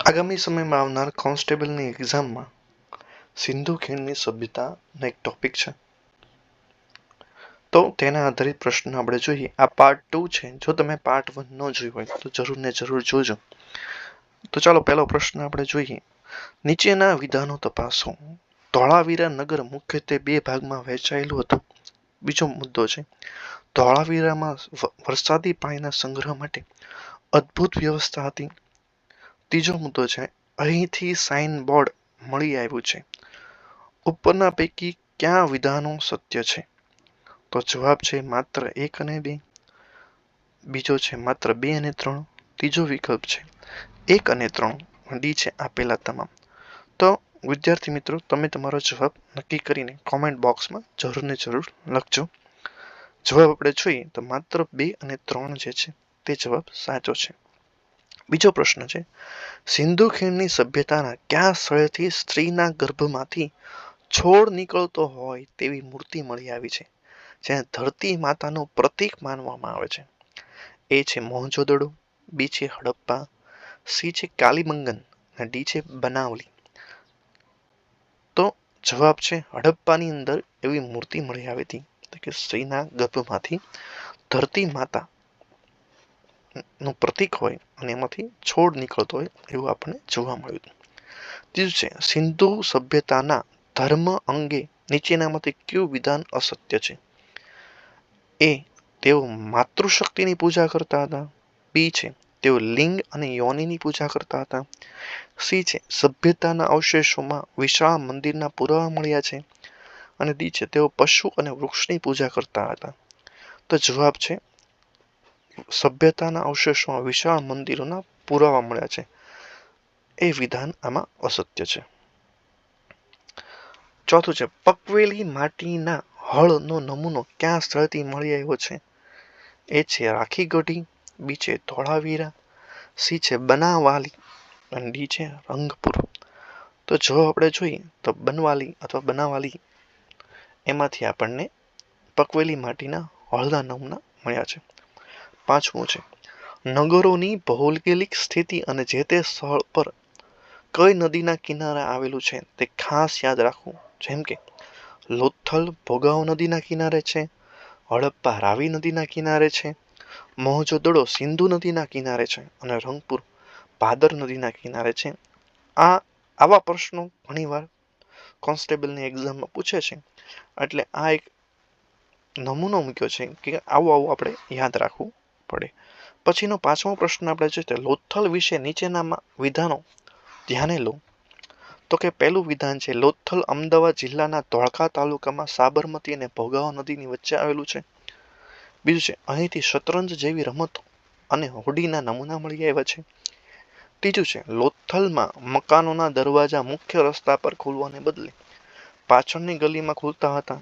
આગામી સમયમાં આવનાર કોન્સ્ટેબલની એક્ઝામમાં સિંધુ ખીણની સભ્યતાનો એક ટોપિક છે. તો તેના આધારિત પ્રશ્ન આપણે જોઈએ. આ પાર્ટ 2 છે. જો તમે પાર્ટ 1 ન જોયું હોય તો જરૂર ને જરૂર જોજો. તો ચાલો પહેલો પ્રશ્ન આપણે જોઈએ. નીચેના વિધાનો તપાસો. ધોળાવીરા નગર મુખ્યત્વે બે ભાગમાં વહેંચાયેલું હતું. બીજો મુદ્દો છે, ધોળાવીરામાં વરસાદી પાણીના સંગ્રહ માટે અદ્ભુત વ્યવસ્થા હતી. ત્રીજો મુદ્દો છે, અહીંથી સાઇન બોર્ડ મળી આવ્યું છે. ઉપરના પૈકી કયા વિધાનો સત્ય છે? તો જવાબ છે માત્ર 1 અને 2. બીજો છે માત્ર 2 અને 3. ત્રીજો વિકલ્પ છે 1 અને 3. ડી છે આપેલા તમામ. તો વિદ્યાર્થી મિત્રો, તમે તમારો જવાબ નક્કી કરીને કોમેન્ટ બોક્સમાં જરૂર ને જરૂર લખજો. જવાબ આપણે જોઈએ તો માત્ર 2 અને 3 જે છે તે જવાબ સાચો છે. બીજો પ્રશ્ન છે, સિંધુ ખીણની સભ્યતાના કયા સ્થળેથી સ્ત્રીના ગર્ભમાંથી છોડ નીકળતો હોય તેવી મૂર્તિ મળી આવી છે, જેને ધરતી માતાનું પ્રતીક માનવામાં આવે છે? એ છે મોહનજોદડો, બી છે હડપ્પા, સી છે કાલીબંગન અને ડી છે બનાવલી. તો જવાબ છે હડપ્પાની અંદર એવી મૂર્તિ મળી આવી હતી કે સ્ત્રીના ગર્ભમાંથી ધરતી માતા નું પ્રતીક હોય અને એમાંથી છોડ નીકળતો હોય એવું આપણને જોવા મળ્યું હતું. ત્રીજું છે, સિંધુ સભ્યતાના ધર્મ અંગે નીચેનામાંથી કયું વિધાન અસત્ય છે? એ, તેઓ માતૃશક્તિની પૂજા કરતા હતા. બી છે, તેઓ લિંગ અને યોનિની પૂજા કરતા હતા. સી છે, સભ્યતાના અવશેષોમાં વિશાળ મંદિરના પુરાવા મળ્યા છે. અને ડી છે, તેઓ પશુ અને વૃક્ષની પૂજા કરતા હતા. તો જવાબ છે, સભ્યતાના અવશેષોમાં વિશાળ મંદિરોના પુરાવા મળ્યા છે. એ વિધાન આમાં અસત્ય છે. ચોથું છે, પકવેલી માટીના હળનો નમૂનો કયા સ્થળથી મળી આવ્યો છે? એ છે રાખીગઢી, બી છે ધોળાવીરા, સી છે બનાવાલી અને ડી છે રંગપુર. તો જો આપણે જોઈએ તો બનવાલી અથવા બનાવાલી એમાંથી આપણને પકવેલી માટીના હળના નમૂના મળ્યા છે. પાંચમું છે, નગરોની ભૌગોલિક સ્થિતિ અને જે તે સ્થળ પર કઈ નદીના કિનારે આવેલું છે તે ખાસ યાદ રાખવું. જેમ કે લોથલ ભોગાવ નદીના કિનારે છે, હડપ્પા રાવી નદીના કિનારે છે, મોહનજોદડો સિંધુ નદીના કિનારે છે અને રંગપુર ભાદર નદીના કિનારે છે. આવા પ્રશ્નો ઘણીવાર કોન્સ્ટેબલની એક્ઝામમાં પૂછે છે, એટલે આ એક નમૂનો મૂક્યો છે કે આવું આપણે યાદ રાખવું પડે. પછીનો પાંચમો પ્રશ્ન આપણે જોઈએ, લોથલ વિશે નીચેનામાં વિધાનો ધ્યાને લો. તો કે પહેલું વિધાન છે, લોથલ અમદાવાદ જિલ્લાના ધોળકા તાલુકામાં સાબરમતી અને ભોગાવ નદીની વચ્ચે આવેલું છે. બીજું છે, અહીંથી શતરંજ જેવી રમતો અને હોડીના નમૂના મળી આવ્યા છે. ત્રીજું છે, લોથલમાં મકાનોના દરવાજા મુખ્ય રસ્તા પર ખુલવાને બદલે પાછળની ગલીમાં ખુલતા હતા.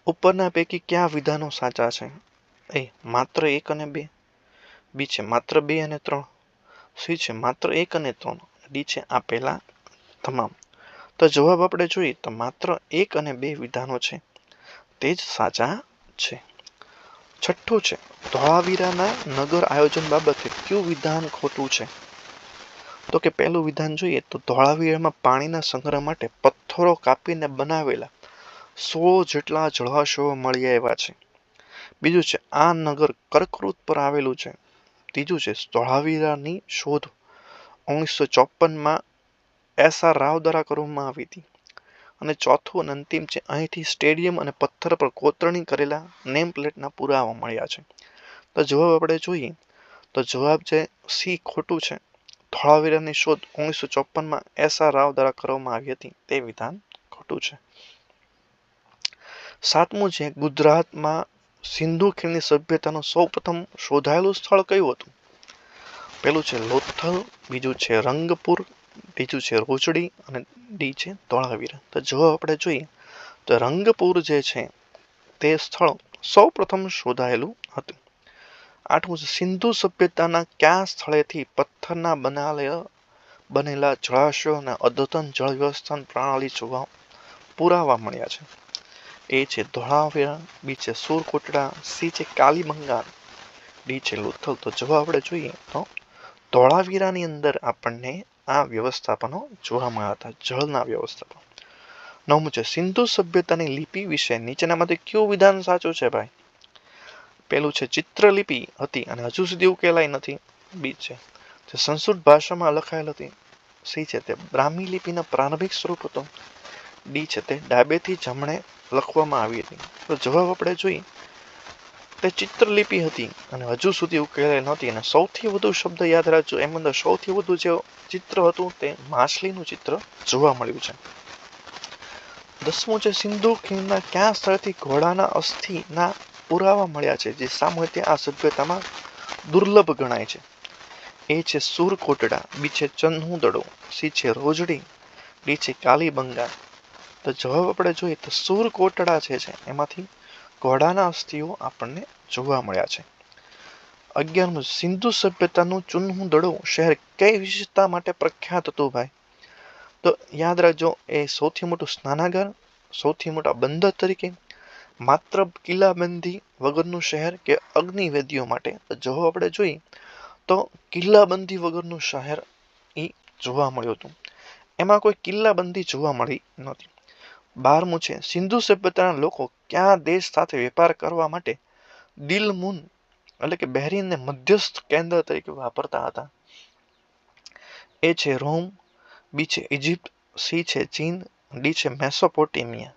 ઉપરના પૈકી કયા વિધાનો સાચા છે? એ માત્ર 1 અને 2, બી છે માત્ર 2 અને 3, સી છે માત્ર 1 અને 3, ડી છે આપેલા તમામ. તો જવાબ આપણે જોઈએ તો માત્ર 1 અને 2 વિધાનો છે તે જ સાચા છે. છઠ્ઠું છે, ધોળાવીરાના નગર આયોજન બાબતે કયું વિધાન ખોટું છે? તો કે પહેલું વિધાન જોઈએ તો ધોળાવીરામાં પાણીના સંગ્રહ માટે પથ્થરો કાપીને બનાવેલા 16 જેટલા જળાશયો મળી આવ્યા છે. બીજું છે, આ નગર કર્કવૃત પર આવેલું છે. ત્રીજું છે, ધોળાવીરાની શોધ 1954માં એસ.આર. રાવ દ્વારા કરવામાં આવી હતી. અને ચોથું અને અંતિમ છે, અહીંથી સ્ટેડિયમ અને પથ્થર પર કોતરણી કરેલા નેમ પ્લેટના પુરાવા મળ્યા છે. તો જવાબ આપણે જોઈએ તો જવાબ છે સી ખોટું છે. ધોળાવીરાની શોધ 1954માં એસ.આર. રાવ દ્વારા કરવામાં આવી હતી તે વિધાન ખોટું છે. સાતમું છે, ગુજરાતમાં સિંધુ ખીણની સભ્યતાનું સૌપ્રથમ શોધાયેલું સ્થળ કયું હતું? પેલું છે લોથલ, બીજું છે રંગપુર, બીજું છે રોજડી અને ડી છે ધોળાવીરા. તો જવાબ આપણે જોઈએ તો રંગપુર જે છે તે સ્થળ સૌપ્રથમ શોધાયેલું હતું. આઠમું છે, સિંધુ સભ્યતાના કયા સ્થળેથી પથ્થરના બનેલા જળાશયો અને અદ્યતન જળ વ્યવસ્થાપન પ્રણાલી જોવા પુરાવા મળ્યા છે? એ છે ધોળાવીરા, બી છે સુરકોટડા, સી છે કાલીબંગાન, ડી છે લોથલ. તો જવાબ આપણે જોઈએ તો ધોળાવીરાની અંદર આપણને આ વ્યવસ્થાપનો જોવા મળ્યા હતા, જળના વ્યવસ્થાપન. 9મું છે સિંધુ સભ્યતાની લિપિ વિશે નીચેનામાંથી કયું વિધાન સાચું છે ભાઈ? પેલું છે ચિત્રલિપિ હતી અને હજુ સુધી ઉકેલાઈ નથી. બી છે જે સંસ્કૃત ભાષામાં લખાયેલ હતી. સી છે તે બ્રાહ્મી લિપિના પ્રારંભિક સ્વરૂપ હતો. ડી છે તે ડાબેથી જમણે લખવામાં આવી હતી. તો જવાબ આપણે જોઈએ તે ચિત્રલિપિ હતી અને હજુ સુધી ઉકેલાઈ નહોતી. અને સૌથી વધુ શબ્દ યાદ રાખજો, એમ અંદર સૌથી વધુ જે ચિત્ર હતું તે માછલીનું ચિત્ર જોવા મળ્યું છે. 10મું છે સિંધુ ખીણના કયા સ્થળથી ઘોડાના અસ્થિના પુરાવા મળ્યા છે જે સામાન્ય આ સભ્યતામાં દુર્લભ ગણાય છે? એ છે સુરકોટડા, બી છે ચન્હુદડો, સી છે રોજડી, ડી છે કાલીબંગા. તો જવાબ આપણે જોઈએ તો સુરકોટડા છે એમાંથી ઘોડાના અસ્થિઓ આપણને જોવા મળ્યા છે. 11મું સિંધુ સભ્યતાનું ચન્હુદડો શહેર કઈ વિશેષતા માટે પ્રખ્યાત હતું ભાઈ? તો યાદ રાખજો, એ સૌથી મોટું સ્નાનાગાર, સૌથી મોટા બંદર તરીકે, માત્ર કિલ્લાબંધી વગરનું શહેર કે અગ્નિવેદીઓ માટે? તો જવાબ આપણે જોઈએ તો કિલ્લાબંધી વગરનું શહેર એ જોવા મળ્યું હતું. એમાં કોઈ કિલ્લાબંધી જોવા મળી નહોતી. 12મું છે સિંધુ સભ્યતાના લોકો કયા દેશ સાથે વેપાર કરવા માટે દિલમુન એટલે કે બહેરીનને મધ્યસ્થ કેન્દ્ર તરીકે વાપરતા હતા? એ છે રોમ, બી છે ઇજિપ્ત, સી છે ચીન, ડી છે મેસોપોટેમિયા.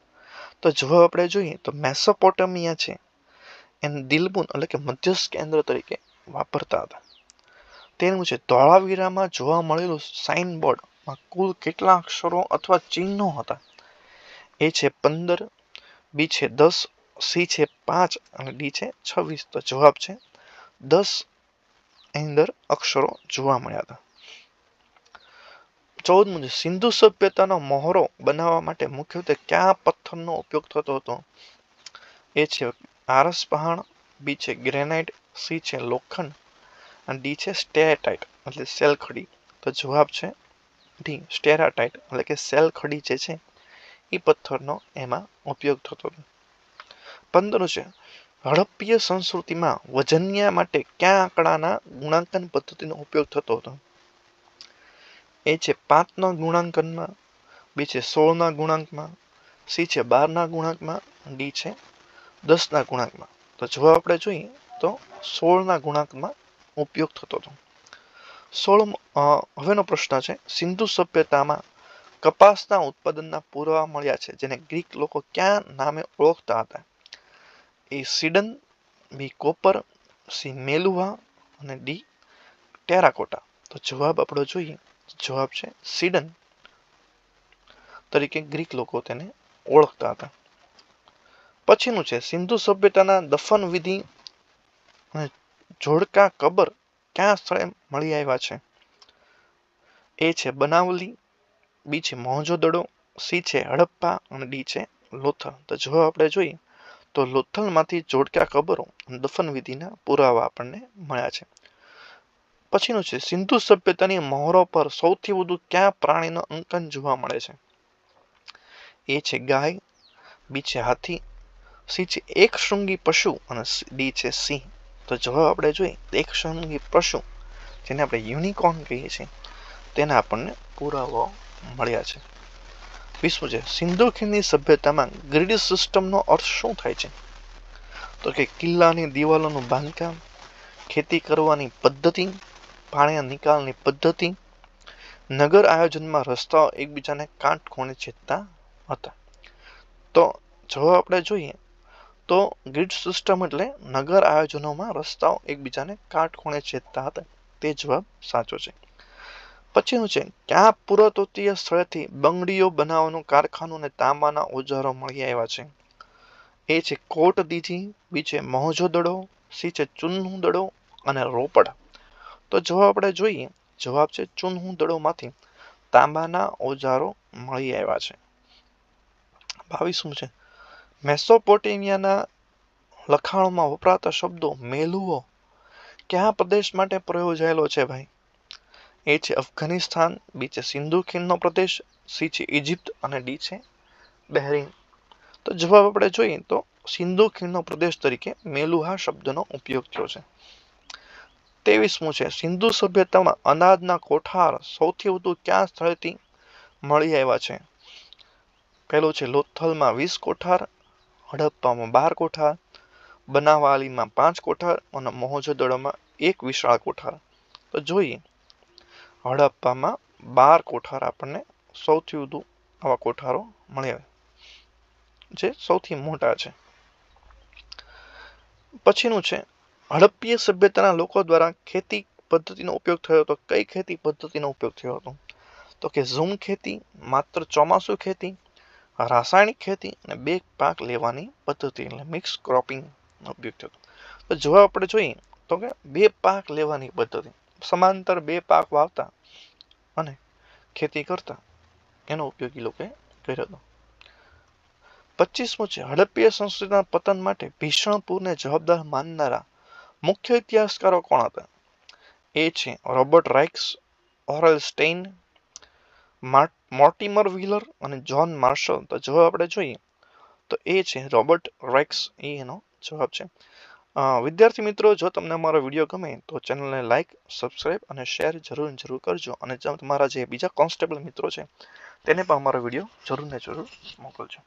તો જવાબ આપણે જોઈએ તો મેસોપોટેમિયા છે એને દિલમુન એટલે કે મધ્યસ્થ કેન્દ્ર તરીકે વાપરતા હતા. 13મું છે ધોળાવીરામાં જોવા મળેલું સાઇનબોર્ડમાં કુલ કેટલા અક્ષરો અથવા ચિહ્નો હતા? એ છે 15, બી છે 10, સી છે 5 અને ડી છે 26. તો જવાબ છે 10 અંદર અક્ષરો જોવા મળ્યા હતા. 14મું છે સિંધુ સભ્યતાનો મહોરો બનાવવા માટે મુખ્યત્વે કયા પથ્થરનો ઉપયોગ થતો હતો? એ છે આરસ પહાણ, બી છે ગ્રેનાઇટ, સી છે લોખંડ અને ડી છે સ્ટેરાટાઇટ એટલે સેલખડી. તો જવાબ છે ડી સ્ટેરાટાઇટ એટલે કે સેલખડી જે છે એ પથ્થરનો એમાં ઉપયોગ થતો હતો. 15 છે હડપ્પીય સંસ્કૃતિમાં વજનિયા માટે કયા આંકડાના ગુણાંકન પદ્ધતિનો ઉપયોગ થતો હતો? એ છે 5ના ગુણાંકનમાં, બી છે 16ના ગુણાંકમાં, સી છે 12ના ગુણાંકમાં, ડી છે 10ના ગુણાંકમાં. તો જવાબ આપણે જોઈએ તો 16ના ગુણાંકમાં ઉપયોગ થતો હતો. હવેનો પ્રશ્ન છે સિંધુ સભ્યતામાં કપાસના ઉત્પાદનના પુરાવા મળ્યા છે જેને ગ્રીક લોકો કયા નામે ઓળખતા હતા? એ સિડન, બી કોપર, સી મેલુવા અને ડી ટેરાકોટા. તો જવાબ આપણો જોઈએ, જવાબ છે સિડન તરીકે ગ્રીક લોકો તેને ઓળખતા હતા. પછીનું છે સિંધુ સભ્યતાના દફન વિધિ અને જોડકા કબર કયા સ્થળે મળી આવ્યા છે? એ છે બનાવલી, બી છે મોહેંજો-દડો, સી છે હડપ્પા અને ડી છે લોથલ. તો જવાબ આપણે જોઈએ તો લોથલમાંથી જોડકા કબરો અને દફન વિધિના પુરાવા આપણને મળ્યા છે. પછીનું છે સિંધુ સભ્યતાની મહોરો પર સૌથી વધુ કયા પ્રાણીનો અંકન જોવા મળે છે? એ છે ગાય, બી છે હાથી, સી છે એક શૃંગી પશુ અને ડી છે સિંહ. તો જવાબ આપણે જોઈએ એક શૃંગી પશુ જેને આપણે યુનિકોર્ન કહીએ છીએ તેના આપણને પુરાવાઓ મળ્યા છે. 20મું છે સિંધુ ખીણની સભ્યતામાં ગ્રીડ સિસ્ટમનો અર્થ શું થાય છે? તો કે કિલ્લાની દિવાલોનું બાંધકામ, ખેતી કરવાની પદ્ધતિ, પાણીના નિકાલની પદ્ધતિ, નગર આયોજનમાં રસ્તાઓ એકબીજાને કાટખૂણે છેદતા હતા. તો જો આપણે જોઈએ તો ગ્રીડ સિસ્ટમ એટલે નગર આયોજનોમાં રસ્તાઓ એકબીજાને કાટખૂણે છેદતા હતા. તે જવાબ સાચો છે. પછીનું છે કયા પુરાતત્વીય સ્થળેથી બંગડીઓ બનાવવાનું કારખાનું અને તાંબાના ઓજારો મળી આવ્યા છે? એ છે કોટ દીજી, બી છે મોહેંજો-દડો, સી છે ચન્હુદડો અને રોપડ. તો જવાબ આપણે જોઈએ, જવાબ છે ચન્હુદડોમાંથી તાંબાના ઓજારો મળી આવ્યા છે. 22મું છે મેસોપોટેમિયાના લખાણોમાં વપરાતા શબ્દો મેલુઓ કયા પ્રદેશ માટે પ્રયોજાયેલો છે ભાઈ? એ છે અફઘાનિસ્તાન, બી છે સિંધુ ખીણનો પ્રદેશ, સી છે ઇજિપ્ત અને ડી છે બહેરીન. તો જવાબ આપણે જોઈએ તો સિંધુ ખીણનો પ્રદેશ તરીકે મેલુહા શબ્દનો ઉપયોગ થયો છે. 23મું છે સિંધુ સભ્યતામાં અનાજના કોઠાર સૌથી વધુ કયા સ્થળેથી મળી આવ્યા છે? પહેલું છે લોથલમાં 20 કોઠાર, હડપ્પામાં 12 કોઠાર, બનાવાલીમાં 5 કોઠાર અને મોહેંજો-દડોમાં 1 વિશાળ કોઠાર. તો જોઈએ હડપ્પામાં 12 કોઠાર આપણને સૌથી વધુ આવા કોઠારો મળ્યા જે સૌથી મોટા છે. પછીનું છે હડપ્પીય સભ્યતાના લોકો દ્વારા ખેતી પદ્ધતિનો ઉપયોગ થયો હતો. કઈ ખેતી પદ્ધતિનો ઉપયોગ થયો હતો? તો કે ઝૂમ ખેતી, માત્ર ચોમાસુ ખેતી, રાસાયણિક ખેતી અને બે પાક લેવાની પદ્ધતિ એટલે મિક્સ ક્રોપિંગ ઉપયોગ થયો. તો જો આપણે જોઈએ તો કે બે પાક લેવાની પદ્ધતિ, સમાંતર બે પાક વાવતા અને ખેતી કરતા એનો ઉપયોગ એ લોકોએ કર્યો હતો. 25મું છે હડપ્પીય સંસ્કૃતિના પતન માટે ભીષણ પૂરને જવાબદાર માનનારા મુખ્ય ઇતિહાસકારો કોણ હતા? એ છે રોબર્ટ રાઇક્સ, ઓરેલ સ્ટેઇન, મોર્ટિમર વ્હીલર અને જ્હોન માર્શલ. તો જો આપણે જોઈએ તો એ છે રોબર્ટ રાઇક્સ, એ એનો જવાબ છે. વિદ્યાર્થી મિત્રો, જો તમને અમારો વિડીયો ગમે તો ચેનલને લાઇક, સબસ્ક્રાઇબ અને શેર જરૂર કરજો. અને તમારા જે બીજા કોન્સ્ટેબલ મિત્રો છે તેને પણ અમારો વિડીયો જરૂર ને જરૂર મોકલજો.